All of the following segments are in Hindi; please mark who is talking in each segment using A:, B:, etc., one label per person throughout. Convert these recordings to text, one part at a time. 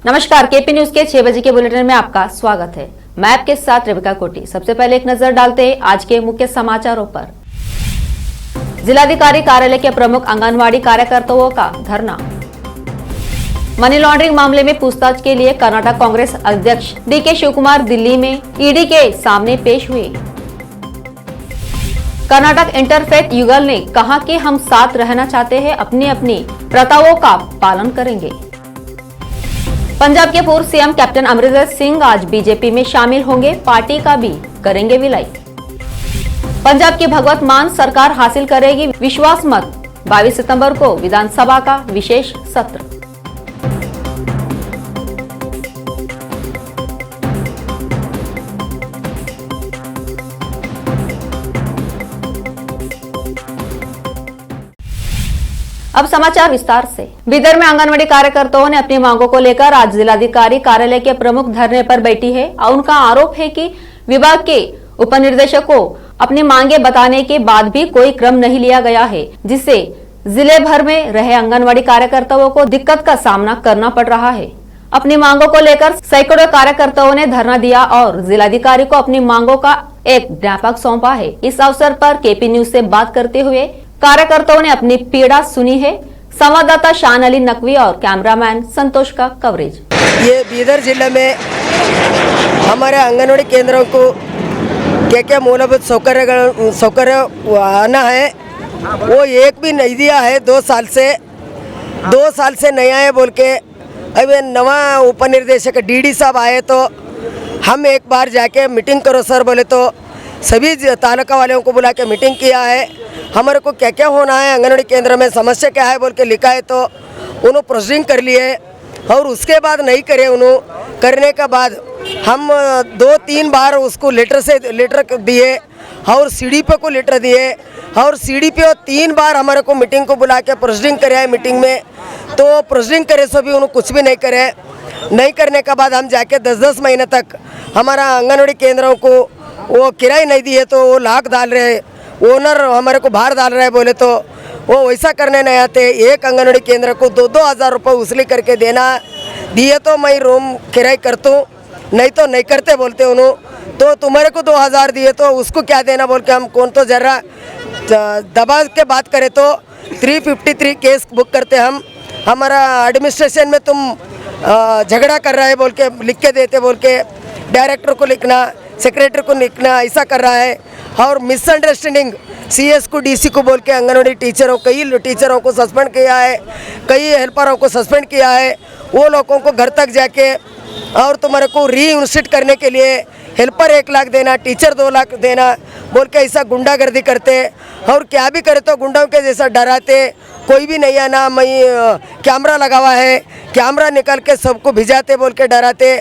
A: नमस्कार, केपी न्यूज के 6 बजे के बुलेटिन में आपका स्वागत है। मैं आपके साथ रेबिका कोटी। सबसे पहले एक नजर डालते हैं आज के मुख्य समाचारों पर। जिलाधिकारी कार्यालय के प्रमुख आंगनवाड़ी कार्यकर्ताओं का धरना। मनी लॉन्ड्रिंग मामले में पूछताछ के लिए कर्नाटक कांग्रेस अध्यक्ष डीके शिवकुमार दिल्ली में ईडी के सामने पेश हुए। कर्नाटक इंटरफेथ युगल ने कहा कि हम साथ रहना चाहते हैं, अपनी अपनी प्रथाओं का पालन करेंगे। पंजाब के पूर्व सीएम कैप्टन अमरिंदर सिंह आज बीजेपी में शामिल होंगे, पार्टी का भी करेंगे विलय। पंजाब की भगवत मान सरकार हासिल करेगी विश्वास मत। 22 सितंबर को विधानसभा का विशेष सत्र। अब समाचार विस्तार से। बीदर में आंगनवाड़ी कार्यकर्ताओं ने अपनी मांगों को लेकर आज जिलाधिकारी कार्यालय के प्रमुख धरने पर बैठी है और उनका आरोप है कि विभाग के उपनिर्देशक को अपनी मांगे बताने के बाद भी कोई क्रम नहीं लिया गया है, जिससे जिले भर में रहे आंगनवाड़ी कार्यकर्ताओं को दिक्कत का सामना करना पड़ रहा है। अपनी मांगों को लेकर सैकड़ों कार्यकर्ताओं ने धरना दिया और जिलाधिकारी को अपनी मांगों का एक ज्ञापक सौंपा है। इस अवसर पर केपी न्यूज से बात करते हुए कार्यकर्ताओं ने अपनी पीड़ा सुनी है। संवाददाता शान अली नकवी और कैमरामैन संतोष का कवरेज।
B: ये बीदर जिले में हमारे आंगनवाड़ी केंद्रों को क्या मूलभूत सौकर्य आना है, वो एक भी नहीं दिया है। 2 साल से नहीं आए बोल के। अभी नवा उपनिर्देशक डीडी साहब आए तो हम एक बार जाके मीटिंग करो सर बोले, तो सभी तालुका वालों को बुला के मीटिंग किया है। हमारे को क्या क्या होना है, आंगनवाड़ी केंद्र में समस्या क्या है बोल के लिखा है, तो उन्होंने प्रोसीडिंग कर लिए और उसके बाद नहीं करे। उन्होंने करने के बाद हम 2-3 बार उसको लेटर दिए और सीडीपी को लेटर दिए और सीडीपी 3 बार हमारे को मीटिंग को बुला के प्रोसीडिंग करे है। मीटिंग में तो प्रोसीडिंग करे सो भी उन्होंने कुछ भी नहीं करे। नहीं करने के बाद हम जाके 10-10 महीने तक हमारा आंगनवाड़ी केंद्रों को वो किराए नहीं दिए, तो वो लाख डाल रहे, ओनर हमारे को बाहर डाल रहे हैं बोले, तो वो वैसा करने नहीं आते। एक आंगनवाड़ी केंद्र को 2-2 हज़ार रुपये वसूली करके देना दिए तो मैं रूम किराए करता हूँ, नहीं तो नहीं करते बोलते उन्होंने। तो तुम्हारे को 2,000 दिए तो उसको क्या देना बोल के हम कौन तो जरा दबा के बात करें तो 353 केस बुक करते हम। हमारा एडमिनिस्ट्रेशन में तुम झगड़ा कर रहा है बोल के लिख के देते बोल के डायरेक्टर को लिखना, सेक्रेटरी को लिखना, ऐसा कर रहा है। और मिसअंडरस्टैंडिंग सीएस को डीसी को बोल के आंगनवाड़ी कई टीचरों को सस्पेंड किया है, कई हेल्परों को सस्पेंड किया है। वो लोगों को घर तक जाके और तुम्हारे को रीइंस्टेट करने के लिए हेल्पर 1 लाख देना, टीचर 2 लाख देना बोल के ऐसा गुंडागर्दी करते और क्या भी करे तो गुंडों के जैसा डराते। कोई भी नहीं आना, मैं कैमरा लगा हुआ है, कैमरा निकाल के सबको भिजाते बोल के डराते।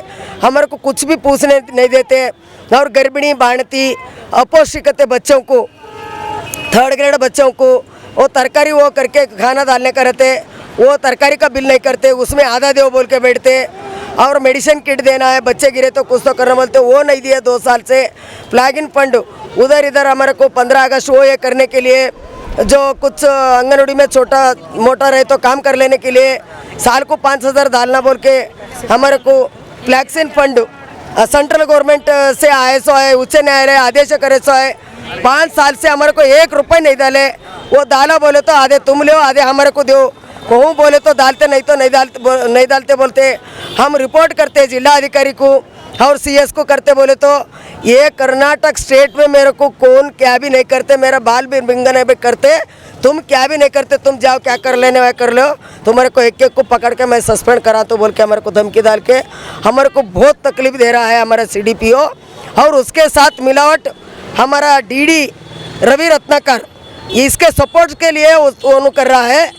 B: हमारे को कुछ भी पूछने नहीं देते और गर्भिणी बाणती अपौष्टिकते बच्चों को, 3rd ग्रेड बच्चों को वो तरकारी वो करके खाना डालने का रहते, वो तरकारी का बिल नहीं करते, उसमें आधा दो बोल के बैठते। और मेडिसिन किट देना है, बच्चे गिरे तो कुछ तो करना बोलते, वो नहीं दिए 2 साल से। फ्लैग इन फंड उधर इधर हमारे को 15 अगस्त वो ये करने के लिए, जो कुछ आंगनवाड़ी में छोटा मोटा रहे तो काम कर लेने के लिए साल को 5,000 डालना बोल के हमारे को flag in fund central government से आए सो है, उच्च न्यायालय आदेश करे सो है। 5 साल से हमारे को 1 रुपये नहीं डाले। वो डाला बोले तो आधे तुम लो, आधे हमारे को दो, कहूँ बोले तो डालते, नहीं तो नहीं डालते बोलते। हम रिपोर्ट करते जिला अधिकारी को और सीएस को करते बोले तो ये कर्नाटक स्टेट में मेरे को कौन क्या भी नहीं करते, मेरा बाल भी बिंगन भी करते, तुम क्या भी नहीं करते, तुम जाओ क्या कर लेने वह कर लो, तुम्हारे को एक को पकड़ के मैं सस्पेंड करा तो बोल के हमारे को धमकी डाल के हमारे को बहुत तकलीफ दे रहा है हमारा सीडीपीओ। और उसके साथ मिलावट हमारा डीडी रवि रत्नाकर, इसके सपोर्ट के लिए वो कर रहा है।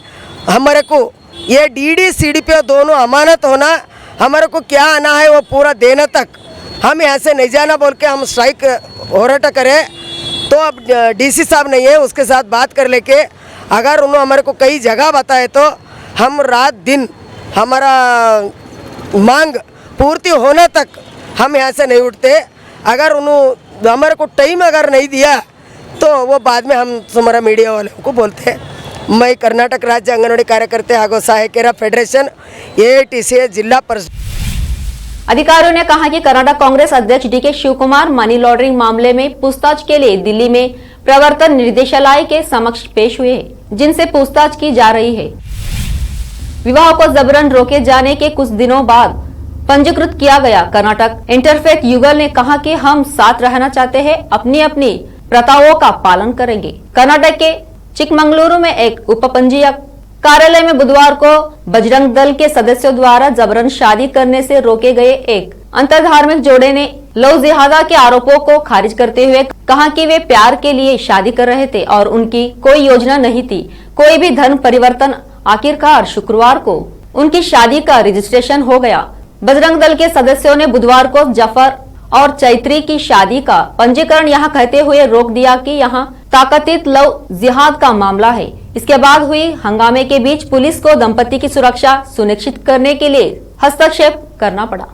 B: हमारे को ये डीडी सीडीपीओ दोनों अमानत होना, हमारे को क्या आना है वो पूरा देने तक हम यहाँ से नहीं जाना बोल के हम स्ट्राइक होराटा करें। तो अब डीसी साहब नहीं है, उसके साथ बात कर लेके अगर उन्होंने हमारे को कई जगह बताए तो हम रात दिन हमारा मांग पूर्ति होने तक हम यहाँ से नहीं उठते। अगर उन्होंने हमारे को टाइम अगर नहीं दिया तो वो बाद में हम हमारा मीडिया वालों को बोलते हैं। मैं कर्नाटक राज्य अंगनवाड़ी कार्यकर्ते ಹಾಗೂ ಸಹಾಯಕಿಯರ ಫೆಡರೇಷನ್ AITCA ಜಿಲ್ಲಾ ಪರಿಷತ್
A: अधिकारियों ने कहा कि कर्नाटक कांग्रेस अध्यक्ष डीके शिवकुमार मनी लॉन्ड्रिंग मामले में पूछताछ के लिए दिल्ली में प्रवर्तन निर्देशालय के समक्ष पेश हुए हैं, जिनसे पूछताछ की जा रही है। विवाह को जबरन रोके जाने के कुछ दिनों बाद पंजीकृत किया गया कर्नाटक इंटरफेथ युगल ने कहा कि हम साथ रहना चाहते हैं, अपनी अपनी प्रथाओं का पालन करेंगे। कर्नाटक के चिकमंगलुरु में एक उपपंजीयक कार्यालय में बुधवार को बजरंग दल के सदस्यों द्वारा जबरन शादी करने से रोके गए एक अंतरधार्मिक जोड़े ने लव जिहादा के आरोपों को खारिज करते हुए कहा कि वे प्यार के लिए शादी कर रहे थे और उनकी कोई योजना नहीं थी, कोई भी धर्म परिवर्तन। आखिरकार शुक्रवार को उनकी शादी का रजिस्ट्रेशन हो गया। बजरंग दल के सदस्यों ने बुधवार को जफर और चैत्री की शादी का पंजीकरण यहां कहते हुए रोक दिया कि यहां ताकतीत लव जिहाद का मामला है। इसके बाद हुई हंगामे के बीच पुलिस को दंपति की सुरक्षा सुनिश्चित करने के लिए हस्तक्षेप करना पड़ा।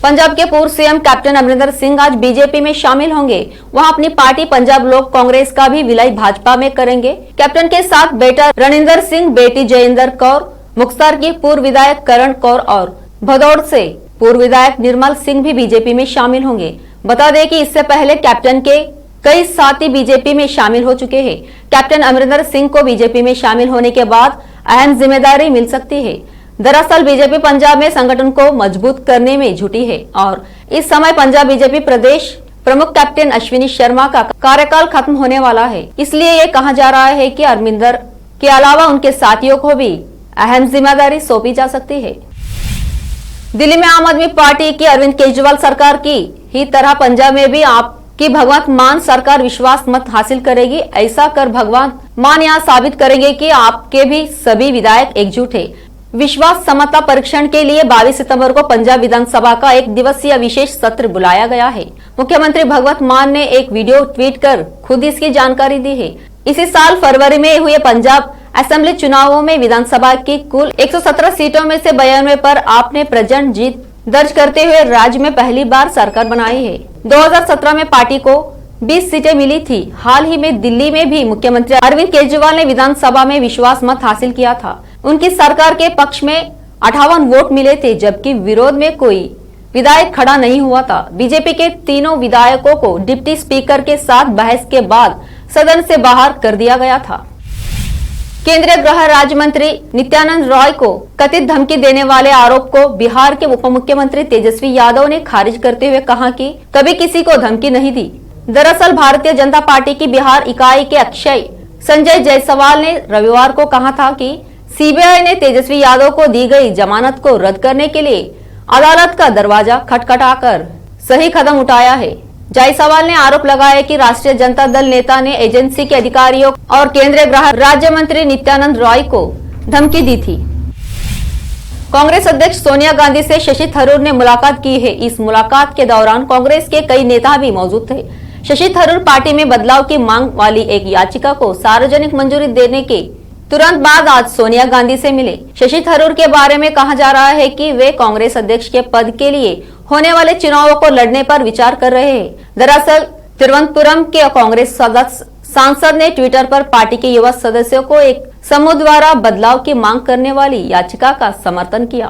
A: पंजाब के पूर्व सीएम कैप्टन अमरिंदर सिंह आज बीजेपी में शामिल होंगे। वहां अपनी पार्टी पंजाब लोक कांग्रेस का भी विलय भाजपा में करेंगे। कैप्टन के साथ बेटा रणिंदर सिंह, बेटी जयेंद्र कौर, मुक्तसर की पूर्व विधायक करण कौर और भदौड़ से पूर्व विधायक निर्मल सिंह भी बीजेपी में शामिल होंगे। बता दें कि इससे पहले कैप्टन के कई साथी बीजेपी में शामिल हो चुके हैं। कैप्टन अमरिंदर सिंह को बीजेपी में शामिल होने के बाद अहम जिम्मेदारी मिल सकती है। दरअसल बीजेपी पंजाब में संगठन को मजबूत करने में जुटी है और इस समय पंजाब बीजेपी प्रदेश प्रमुख कैप्टन अश्विनी शर्मा का कार्यकाल खत्म होने वाला है। इसलिए ये कहा जा रहा है कि अमरिंदर के अलावा उनके साथियों को भी अहम जिम्मेदारी सौंपी जा सकती है। दिल्ली में आम आदमी पार्टी की अरविंद केजरीवाल सरकार की ही तरह पंजाब में भी आपकी भगवंत मान सरकार विश्वास मत हासिल करेगी। ऐसा कर भगवंत मान यहाँ साबित करेंगे कि आपके भी सभी विधायक एकजुट है। विश्वास समता परीक्षण के लिए 22 सितंबर को पंजाब विधानसभा का एक दिवसीय विशेष सत्र बुलाया गया है। मुख्यमंत्री भगवंत मान ने एक वीडियो ट्वीट कर खुद इसकी जानकारी दी है। इसी साल फरवरी में हुए पंजाब असेंबली चुनावों में विधानसभा की कुल 117 सीटों में से 92 पर आपने प्रचंड जीत दर्ज करते हुए राज्य में पहली बार सरकार बनाई है। 2017 में पार्टी को 20 सीटें मिली थी। हाल ही में दिल्ली में भी मुख्यमंत्री अरविंद केजरीवाल ने विधानसभा में विश्वास मत हासिल किया था। उनकी सरकार के पक्ष में 58 वोट मिले थे, जबकि विरोध में कोई विधायक खड़ा नहीं हुआ था। बीजेपी के तीनों विधायकों को डिप्टी स्पीकर के साथ बहस के बाद सदन से बाहर कर दिया गया था। केंद्रीय गृह राज्य मंत्री नित्यानंद राय को कथित धमकी देने वाले आरोप को बिहार के उप मुख्यमंत्री तेजस्वी यादव ने खारिज करते हुए कहा कि कभी किसी को धमकी नहीं दी। दरअसल भारतीय जनता पार्टी की बिहार इकाई के अक्षय संजय जायसवाल ने रविवार को कहा था कि सीबीआई ने तेजस्वी यादव को दी गई जमानत को रद्द करने के लिए अदालत का दरवाजा खटखटाकर सही कदम उठाया है। जायसवाल ने आरोप लगाया कि राष्ट्रीय जनता दल नेता ने एजेंसी के अधिकारियों और केंद्रीय गृह राज्य मंत्री नित्यानंद राय को धमकी दी थी। कांग्रेस अध्यक्ष सोनिया गांधी से शशि थरूर ने मुलाकात की है। इस मुलाकात के दौरान कांग्रेस के कई नेता भी मौजूद थे। शशि थरूर पार्टी में बदलाव की मांग वाली एक याचिका को सार्वजनिक मंजूरी देने के तुरंत बाद आज सोनिया गांधी से मिले। शशि थरूर के बारे में कहा जा रहा है कि वे कांग्रेस अध्यक्ष के पद के लिए होने वाले चुनावों को लड़ने पर विचार कर रहे हैं। दरअसल तिरुवनंतपुरम के कांग्रेस सांसद ने ट्विटर पर पार्टी के युवा सदस्यों को एक समूह द्वारा बदलाव की मांग करने वाली याचिका का समर्थन किया।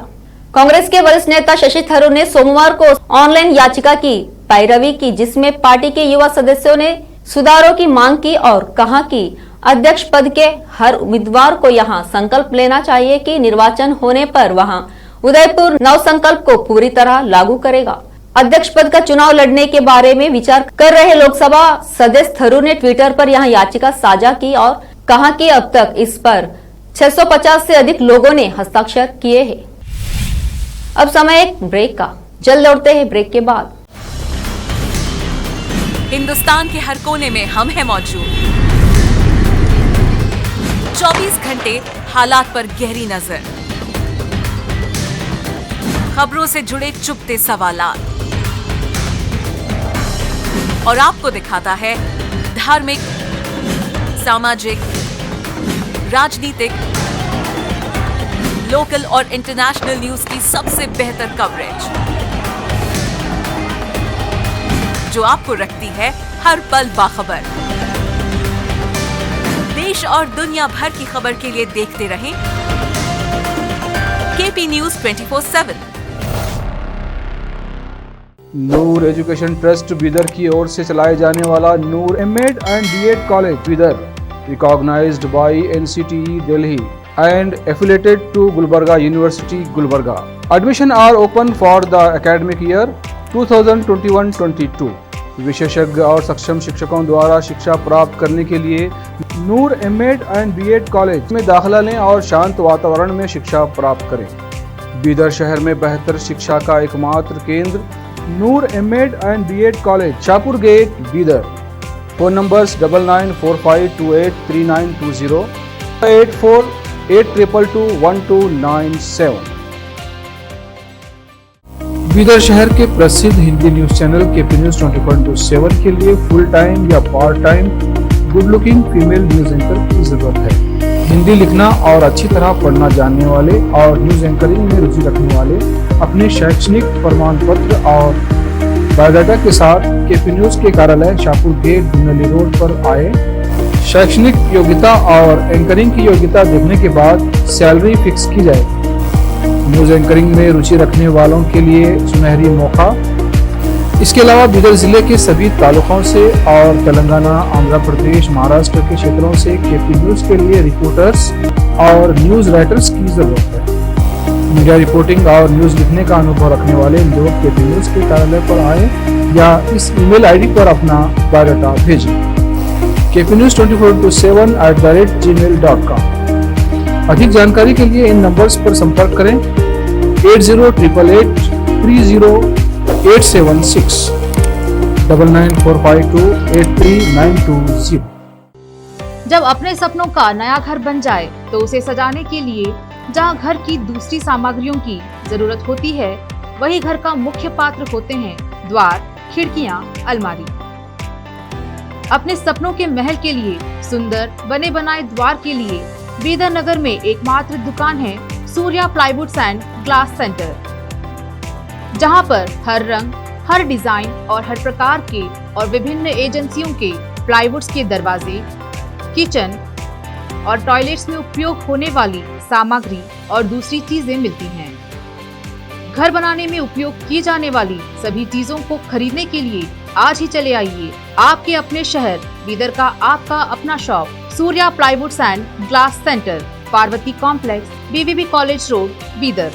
A: कांग्रेस के वरिष्ठ नेता शशि थरूर ने सोमवार को ऑनलाइन याचिका की पैरवी की, जिसमें पार्टी के युवा सदस्यों ने सुधारों की मांग की और कहा कि अध्यक्ष पद के हर उम्मीदवार को यहां संकल्प लेना चाहिए कि निर्वाचन होने पर वहां उदयपुर नव संकल्प को पूरी तरह लागू करेगा। अध्यक्ष पद का चुनाव लड़ने के बारे में विचार कर रहे लोकसभा सदस्य थरूर ने ट्विटर पर यहां याचिका साझा की और कहा कि अब तक इस पर 650 से अधिक लोगों ने हस्ताक्षर किए हैं। अब समय एक ब्रेक का, जल्द लौटते हैं ब्रेक के बाद।
C: हिंदुस्तान के हर कोने में हम हैं मौजूद। 24 घंटे हालात पर गहरी नजर, खबरों से जुड़े चुपते सवालात और आपको दिखाता है धार्मिक, सामाजिक, राजनीतिक, लोकल और इंटरनेशनल न्यूज की सबसे बेहतर कवरेज, जो आपको रखती है हर पल बाखबर। देश और दुनिया भर की खबर के लिए देखते रहें KP news 24/7।
D: Noor education trust Bidar की ओर से चलाए जाने वाला Noor MEd and BEd college Bidar, recognised by NCTE Delhi and affiliated to Gulbarga University, Gulbarga. Admission are open for the academic year 2021-22. विशेषज्ञ और सक्षम शिक्षकों द्वारा शिक्षा प्राप्त करने के लिए नूर एमएड एंड बीएड कॉलेज में दाखिला लें और शांत वातावरण में शिक्षा प्राप्त करें। बीदर शहर में बेहतर शिक्षा का एकमात्र केंद्र Noor MEd and BEd college, Shahpur gate, Bidar. Phone numbers 9945283920, 8482221297। Bidar शहर के प्रसिद्ध Hindi news channel KP news 24/7 के लिए फुल टाइम या part time good looking female news anchor की जरूरत है। हिंदी लिखना और अच्छी तरह पढ़ना जानने वाले और न्यूज एंकरिंग में रुचि रखने वाले अपने शैक्षणिक प्रमाण पत्र और बायोडाटा के साथ केपी न्यूज के कार्यालय शाहपुर गेट, बुनली रोड पर आए। शैक्षणिक योग्यता और एंकरिंग की योग्यता देखने के बाद सैलरी फिक्स की जाएगी। न्यूज एंकरिंग में रुचि रखने वालों के लिए सुनहरी मौका। इसके अलावा बीदर जिले के सभी तालुकों से और तेलंगाना, आंध्र प्रदेश, महाराष्ट्र के क्षेत्रों से केपी न्यूज के लिए रिपोर्टर्स और न्यूज राइटर्स की जरूरत है। मीडिया रिपोर्टिंग और न्यूज लिखने का अनुभव रखने वाले लोग केपी न्यूज के कार्यालय पर आए या इस ईमेल आईडी पर अपना बायोडाटा भेजें। kpnews24/7@gmail.com। अधिक जानकारी के लिए इन नंबर्स पर संपर्क करें 8088300876, 9945283920।
E: जब अपने सपनों का नया घर बन जाए तो उसे सजाने के लिए जहां घर की दूसरी सामग्रियों की जरूरत होती है, वही घर का मुख्य पात्र होते हैं द्वार, खिड़कियां, अलमारी। अपने सपनों के महल के लिए सुंदर बने बनाए द्वार के लिए बीदर नगर में एकमात्र दुकान है Surya plywoods and glass centre, जहां पर हर रंग, हर डिजाइन और हर प्रकार के और विभिन्न एजेंसियों के प्लाईवुड्स के दरवाजे, किचन और टॉयलेट्स में उपयोग होने वाली सामग्री और दूसरी चीजें मिलती हैं। घर बनाने में उपयोग की जाने वाली सभी चीजों को खरीदने के लिए आज ही चले आइए आपके अपने शहर बीदर का आपका अपना shop Surya plywoods and glass centre, Parvati complex, BVB college road, Bidar.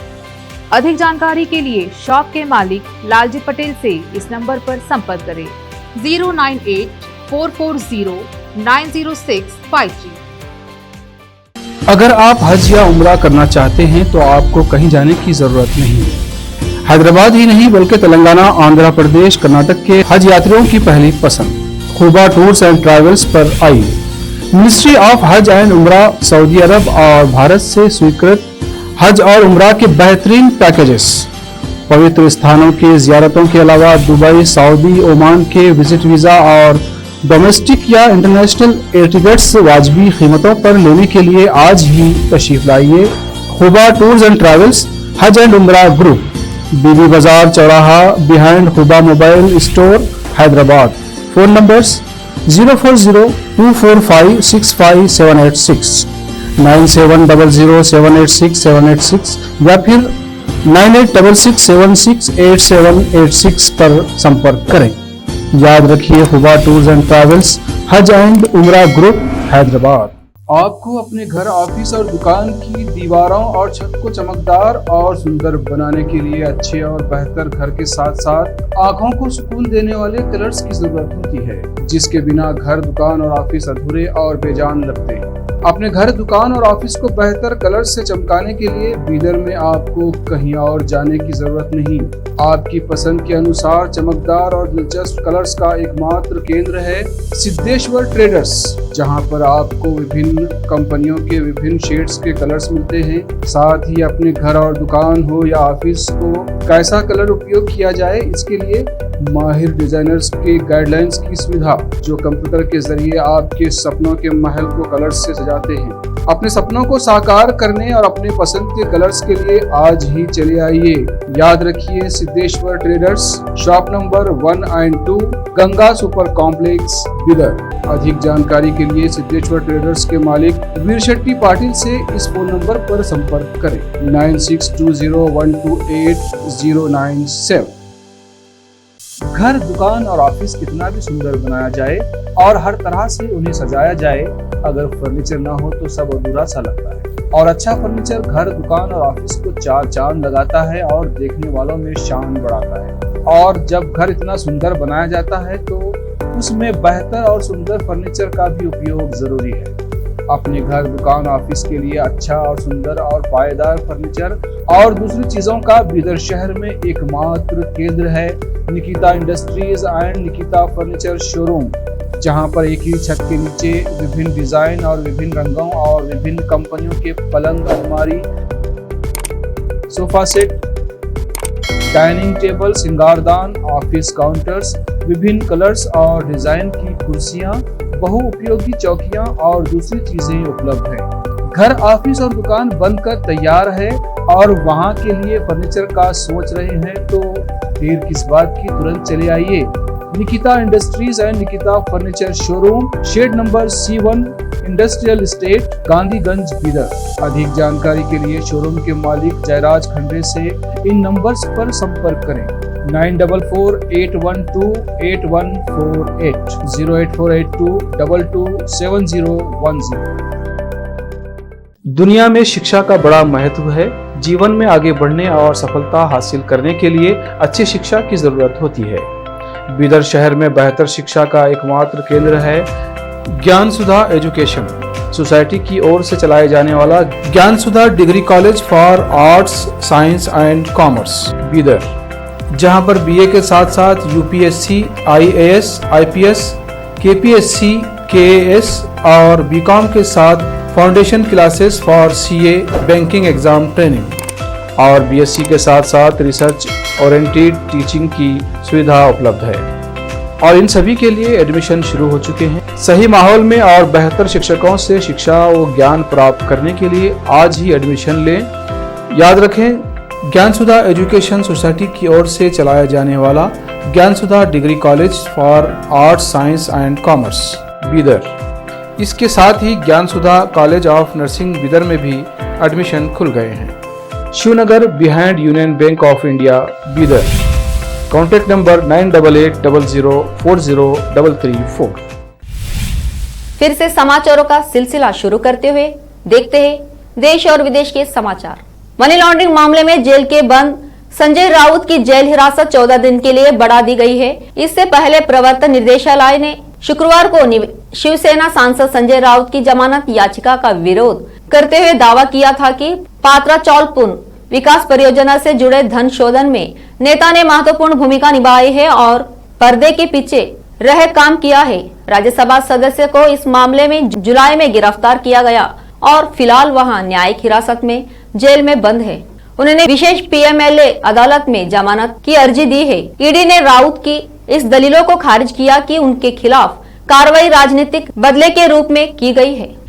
E: अधिक जानकारी के लिए शॉप के मालिक लालजी पटेल से इस नंबर पर संपर्क करें 09844090653।
D: अगर आप हज या उम्रा करना चाहते हैं तो आपको कहीं जाने की जरूरत नहीं है। हैदराबाद ही नहीं बल्कि तेलंगाना, आंध्र प्रदेश, कर्नाटक के हज यात्रियों की पहली पसंद खुबा टूर्स एंड ट्रैवल्स पर आइए। मिनिस्ट्री ऑफ हज एंड उम्रा, सऊदी अरब और भारत से स्वीकृत हज और उम्रा के बेहतरीन पैकेजेस, पवित्र स्थानों के जियारतों के अलावा दुबई, सऊदी, ओमान के विजिट वीजा और डोमेस्टिक या इंटरनेशनल एयर टिकट्स वाजबी कीमतों पर लेने के लिए आज ही तशरीफ लाइए। खुबा टूर्स एंड ट्रैवल्स, हज एंड उम्रा ग्रुप, बीबी बाजार चौराहा, behind Khuba mobile store, Hyderabad. Phone numbers 04024565786, 9700786786 या फिर 9866768786 पर संपर्क करें। याद रखिए, खुबा टूर्स एंड ट्रैवल्स, हज एंड उम्रा ग्रुप, हैदराबाद। आपको अपने घर, ऑफिस और दुकान की दीवारों और छत को चमकदार और सुंदर बनाने के लिए अच्छे और बेहतर घर के साथ साथ आंखों को सुकून देने वाले कलर्स की जरूरत होती है, जिसके बिना घर, दुकान और ऑफिस अधूरे और बेजान लगते हैं। अपने घर, दुकान और ऑफिस को बेहतर कलर से चमकाने के लिए बीदर में आपको कहीं और जाने की जरूरत नहीं। आपकी पसंद के अनुसार चमकदार और दिलचस्प कलर्स का एकमात्र केंद्र है सिद्धेश्वर ट्रेडर्स, जहां पर आपको विभिन्न कंपनियों के विभिन्न शेड्स के कलर्स मिलते हैं। साथ ही अपने घर और दुकान हो या ऑफिस को कैसा कलर उपयोग किया जाए, इसके लिए माहिर डिजाइनर्स के गाइडलाइंस की सुविधा, जो कंप्यूटर के जरिए आपके सपनों के महल को कलर्स से सजाते हैं। अपने सपनों को साकार करने और अपने पसंद के कलर्स के लिए आज ही चले आइए। याद रखिए, Siddheshwar traders, shop number 1 and 2, Ganga super complex, Bidar. अधिक जानकारी के लिए सिद्धेश्वर ट्रेडर्स के मालिक वीर शेट्टी पाटिल से इस फोन नंबर पर संपर्क करें 9620128097। घर, दुकान और ऑफिस कितना भी सुंदर बनाया जाए और हर तरह से उन्हें सजाया जाए, अगर फर्नीचर ना हो तो सब अधूरा सा लगता है। और अच्छा फर्नीचर घर, दुकान और ऑफिस को चार चांद लगाता है और देखने वालों में शान बढ़ाता है। और जब घर इतना सुंदर बनाया जाता है तो उसमें बेहतर और सुंदर फर्नीचर का भी उपयोग जरूरी है। अपने घर, दुकान, ऑफिस के लिए अच्छा और सुंदर और पायदार फर्नीचर और दूसरी चीजों का बीदर शहर में एकमात्र केंद्र है Nikita industries and Nikita furniture showroom, जहां पर एक ही छत के नीचे विभिन्न डिजाइन और विभिन्न रंगों और विभिन्न कंपनियों के पलंग, अलमारी, सोफा सेट, डाइनिंग टेबल, सिंगारदान, ऑफिस काउंटर्स, विभिन्न कलर्स और डिजाइन की कुर्सियां, बहुउपयोगी चौकियां और दूसरी चीजें उपलब्ध हैं। घर, ऑफिस और दुकान बनकर तैयार है और वहां के लिए फर्नीचर का सोच रहे हैं तो देर किस बात की, तुरंत चले आइए। Nikita industries and Nikita furniture showroom, shed number C1, industrial estate, Gandhiganj, Bidar. अधिक जानकारी के लिए शोरूम के मालिक जयराज खंडे से इन नंबर्स पर संपर्क करें 9448128148 08482227010। दुनिया में शिक्षा का बड़ा महत्व है। जीवन में आगे बढ़ने और सफलता हासिल करने के लिए अच्छी शिक्षा की जरूरत होती है। बीदर शहर में बेहतर शिक्षा का एकमात्र केंद्र है ज्ञान सुधा एजुकेशन सोसाइटी की ओर से चलाए जाने वाला Gyan Sudha degree college for arts, science and commerce Bidar, जहां पर बीए के साथ साथ UPSC, IAS, IPS, KPSC, KAS और बीकॉम के साथ foundation classes for CA, banking exam training और बीएससी के साथ साथ रिसर्च ओरिएंटेड टीचिंग की सुविधा उपलब्ध है और इन सभी के लिए एडमिशन शुरू हो चुके हैं। सही माहौल में और बेहतर शिक्षकों से शिक्षा व ज्ञान प्राप्त करने के लिए आज ही एडमिशन लें। याद रखें, ज्ञान सुधा एजुकेशन सोसाइटी की ओर से चलाया जाने वाला Gyan Sudha degree college for arts, science and commerce Bidar, इसके साथ ही Gyan Sudha college of nursing Bidar में भी एडमिशन खुल गए हैं। Shivnagar behind union bank of India Bidar. Contact number 9880403334।
A: फिर से समाचारों का सिलसिला शुरू करते हुए देखते हैं देश और विदेश के समाचार। मनी लॉन्ड्रिंग मामले में जेल के बंद संजय राउत की जेल हिरासत 14 दिन के लिए बढ़ा दी गई है। इससे पहले प्रवर्तन निर्देशालय ने शुक्रवार को शिवसेना सांसद संजय राउत की जमानत याचिका का विरोध करते हुए दावा किया था कि पात्रा चौल पुनः विकास परियोजना से जुड़े धन शोधन में नेता ने महत्वपूर्ण भूमिका निभाई है और पर्दे के पीछे रह काम किया है। राज्यसभा सदस्य को इस मामले में जुलाई में गिरफ्तार किया गया और फिलहाल वहां न्यायिक हिरासत में जेल में बंद है। उन्होंने विशेष पीएमएलए अदालत में जमानत की अर्जी दी है। ईडी ने राउत की इस दलीलों को खारिज किया कि उनके खिलाफ कार्रवाई राजनीतिक बदले के रूप में की गई है।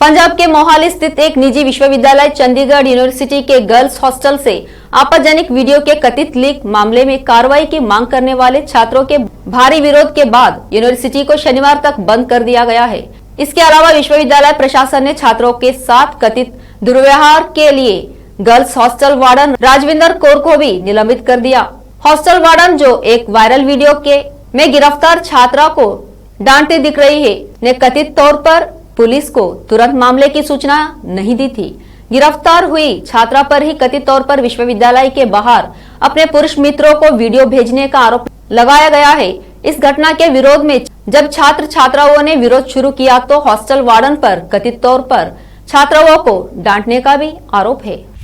A: पंजाब के मोहाली स्थित एक निजी विश्वविद्यालय चंडीगढ़ यूनिवर्सिटी के गर्ल्स हॉस्टल से आपत्तिजनक वीडियो के कथित लीक मामले में कार्रवाई की मांग करने वाले छात्रों के भारी विरोध के बाद यूनिवर्सिटी को शनिवार तक बंद कर दिया गया है। इसके अलावा विश्वविद्यालय प्रशासन ने छात्रों के साथ कथित दुर्व्यवहार के लिए girls hostel warden Rajvinder Kaur को भी निलंबित कर दिया। हॉस्टल वार्डन, जो एक वायरल वीडियो में गिरफ्तार छात्रा को डांटती दिख रही है, ने कथित तौर पर पुलिस को तुरंत मामले की सूचना नहीं दी थी। गिरफ्तार हुई छात्रा पर ही कथित तौर पर विश्वविद्यालय के बाहर अपने पुरुष मित्रों को वीडियो भेजने का आरोप लगाया गया है। इस घटना के विरोध में जब छात्र छात्राओं ने विरोध शुरू किया तो हॉस्टल वार्डन पर कथित तौर पर छात्राओं को डांटने का भी आरोप है।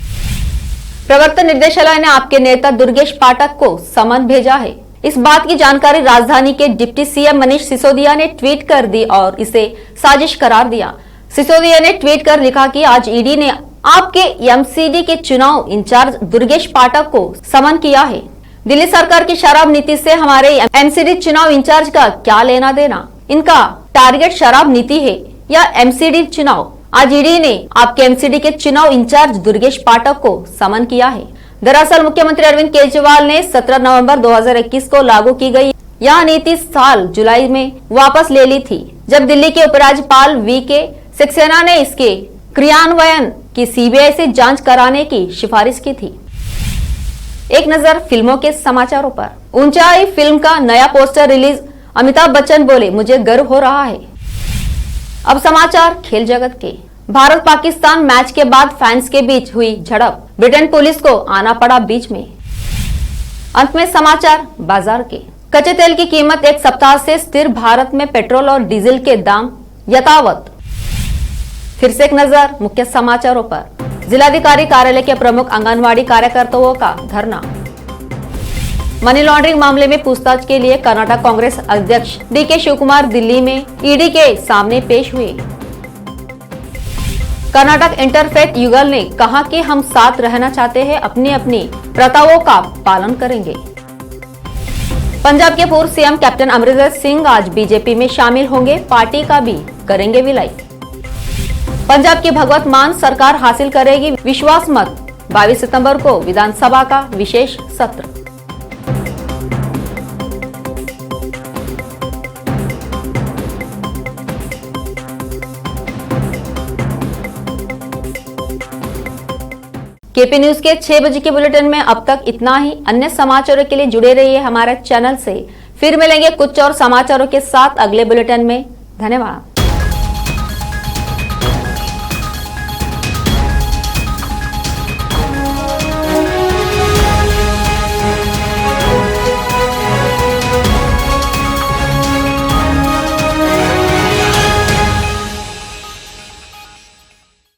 A: प्रवर्तन निर्देशालय ने आपके नेता दुर्गेश पाठक को समन भेजा है। इस बात की जानकारी राजधानी के डिप्टी सीएम मनीष सिसोदिया ने ट्वीट कर दी और इसे साजिश करार दिया। सिसोदिया ने ट्वीट कर लिखा कि आज ईडी ने आपके एमसीडी के चुनाव इंचार्ज दुर्गेश पाठक को समन किया है। दिल्ली सरकार की शराब नीति से हमारे एमसीडी चुनाव इंचार्ज का क्या लेना देना? इनका टारगेट शराब नीति है या एमसीडी चुनाव? आज ईडी ने आपके एमसीडी के चुनाव इंचार्ज दुर्गेश पाठक को समन किया है। दरअसल मुख्यमंत्री अरविंद केजरीवाल ने 17 नवंबर 2021 को लागू की गई यह नीति साल जुलाई में वापस ले ली थी, जब दिल्ली के उपराज्यपाल वी.के. सक्सेना ने इसके क्रियान्वयन की सीबीआई से जांच कराने की सिफारिश की थी। एक नजर फिल्मों के समाचारों पर। ऊंचाई फिल्म का नया पोस्टर रिलीज, अमिताभ बच्चन बोले मुझे गर्व हो रहा है। अब समाचार खेल जगत के। भारत पाकिस्तान मैच के बाद फैंस के बीच हुई झड़प, ब्रिटेन पुलिस को आना पड़ा बीच में। अंत में समाचार बाजार के। कच्चे तेल की कीमत एक सप्ताह से स्थिर, भारत में पेट्रोल और डीजल के दाम यथावत। फिर से एक नजर मुख्य समाचारों पर। जिलाधिकारी कार्यालय के प्रमुख आंगनवाड़ी कार्यकर्ताओं का धरना। मनी लॉन्ड्रिंग मामले में पूछताछ के लिए कर्नाटक कांग्रेस अध्यक्ष डीके शिवकुमार दिल्ली में ईडी के सामने पेश हुए। कर्नाटक इंटरफेथ युगल ने कहा कि हम साथ रहना चाहते हैं, अपनी अपनी प्रथाओं का पालन करेंगे। पंजाब के पूर्व सीएम कैप्टन अमरिंदर सिंह आज बीजेपी में शामिल होंगे, पार्टी का भी करेंगे विलय। पंजाब की भगवत मान सरकार हासिल करेगी विश्वास मत, 22 सितंबर को विधानसभा का विशेष सत्र। केपी न्यूज के 6 बजे के बुलेटिन में अब तक इतना ही। अन्य समाचारों के लिए जुड़े रहिए हमारे चैनल से। फिर मिलेंगे कुछ और समाचारों के साथ अगले बुलेटिन में। धन्यवाद।